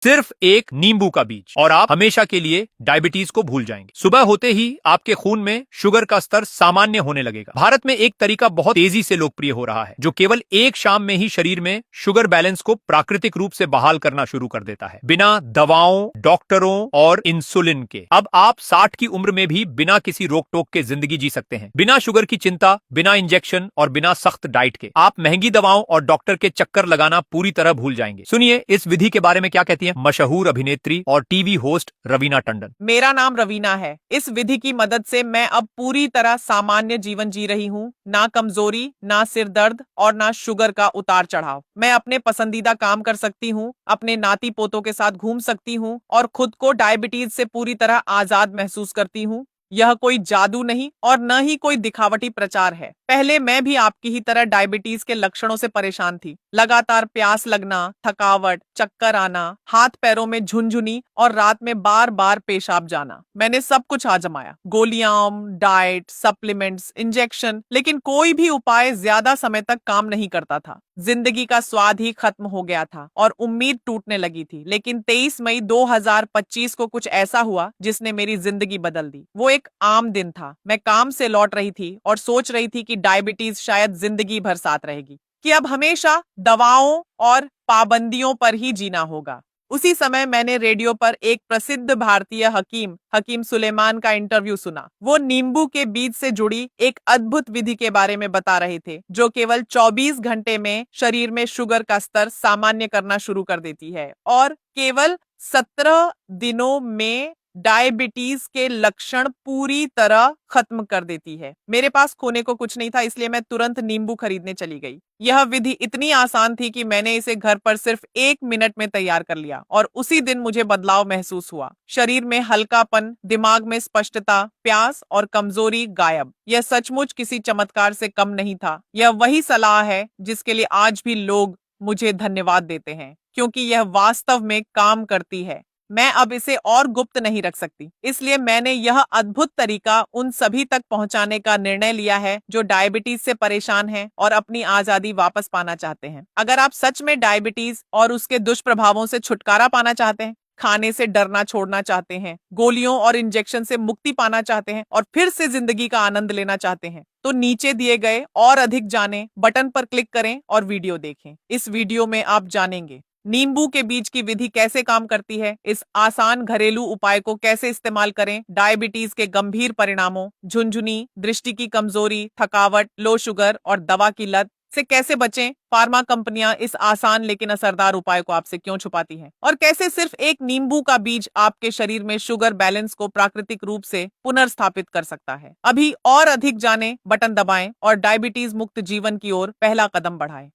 सिर्फ एक नींबू का बीज और आप हमेशा के लिए डायबिटीज को भूल जाएंगे। सुबह होते ही आपके खून में शुगर का स्तर सामान्य होने लगेगा। भारत में एक तरीका बहुत तेजी से लोकप्रिय हो रहा है जो केवल एक शाम में ही शरीर में शुगर बैलेंस को प्राकृतिक रूप से बहाल करना शुरू कर देता है, बिना दवाओं, डॉक्टरों और इंसुलिन के। अब आप 60 की उम्र में भी बिना किसी रोक टोक के जिंदगी जी सकते हैं, बिना शुगर की चिंता, बिना इंजेक्शन और बिना सख्त डाइट के। आप महंगी दवाओं और डॉक्टर के चक्कर लगाना पूरी तरह भूल जाएंगे। सुनिए इस विधि के बारे में क्या कहती है मशहूर अभिनेत्री और टीवी होस्ट रवीना टंडन। मेरा नाम रवीना है। इस विधि की मदद से मैं अब पूरी तरह सामान्य जीवन जी रही हूँ। ना कमजोरी, ना सिर दर्द और ना शुगर का उतार चढ़ाव। मैं अपने पसंदीदा काम कर सकती हूँ, अपने नाती पोतों के साथ घूम सकती हूँ और खुद को डायबिटीज से पूरी तरह आजाद महसूस करती हूँ। यह कोई जादू नहीं और न ही कोई दिखावटी प्रचार है। पहले मैं भी आपकी ही तरह डायबिटीज के लक्षणों से परेशान थी। लगातार प्यास लगना, थकावट, चक्कर आना, हाथ पैरों में झुनझुनी और रात में बार बार पेशाब जाना। मैंने सब कुछ आजमाया, गोलियां, डाइट, सप्लीमेंट्स, इंजेक्शन, लेकिन कोई भी उपाय ज्यादा समय तक काम नहीं करता था। जिंदगी का स्वाद ही खत्म हो गया था और उम्मीद टूटने लगी थी। लेकिन 23 मई 2025 को कुछ ऐसा हुआ जिसने मेरी जिंदगी बदल दी। वो एक आम दिन था। मैं काम से लौट रही थी और सोच रही थी कि डायबिटीज शायद जिंदगी भर साथ रहेगी, कि अब हमेशा दवाओं और पाबंदियों पर ही जीना होगा। उसी समय मैंने रेडियो पर एक प्रसिद्ध भारतीय हकीम सुलेमान का इंटरव्यू सुना। वो नींबू के बीज से जुड़ी एक अद्भुत विधि के बारे में बता रहे थे जो केवल 24 घंटे में शरीर में शुगर का स्तर सामान्य करना शुरू कर देती है और केवल 17 दिनों में डायबिटीज के लक्षण पूरी तरह खत्म कर देती है। मेरे पास खोने को कुछ नहीं था, इसलिए मैं तुरंत नींबू खरीदने चली गई। यह विधि इतनी आसान थी कि मैंने इसे घर पर सिर्फ 1 मिनट में तैयार कर लिया और उसी दिन मुझे बदलाव महसूस हुआ। शरीर में हल्कापन, दिमाग में स्पष्टता, प्यास और कमजोरी गायब। यह सचमुच किसी चमत्कार से कम नहीं था। यह वही सलाह है जिसके लिए आज भी लोग मुझे धन्यवाद देते हैं, क्योंकि यह वास्तव में काम करती है। मैं अब इसे और गुप्त नहीं रख सकती, इसलिए मैंने यह अद्भुत तरीका उन सभी तक पहुंचाने का निर्णय लिया है जो डायबिटीज से परेशान हैं और अपनी आजादी वापस पाना चाहते हैं। अगर आप सच में डायबिटीज और उसके दुष्प्रभावों से छुटकारा पाना चाहते हैं, खाने से डरना छोड़ना चाहते हैं, गोलियों और इंजेक्शन से मुक्ति पाना चाहते हैं और फिर से जिंदगी का आनंद लेना चाहते हैं, तो नीचे दिए गए और अधिक जाने बटन पर क्लिक करें और वीडियो देखें। इस वीडियो में आप जानेंगे नींबू के बीज की विधि कैसे काम करती है, इस आसान घरेलू उपाय को कैसे इस्तेमाल करें, डायबिटीज के गंभीर परिणामों, झुनझुनी, दृष्टि की कमजोरी, थकावट, लो शुगर और दवा की लत से कैसे बचें, फार्मा कंपनियां इस आसान लेकिन असरदार उपाय को आपसे क्यों छुपाती हैं, और कैसे सिर्फ एक नींबू का बीज आपके शरीर में शुगर बैलेंस को प्राकृतिक रूप से पुनर्स्थापित कर सकता है। अभी और अधिक जाने बटन दबाएं और डायबिटीज मुक्त जीवन की ओर पहला कदम बढ़ाएं।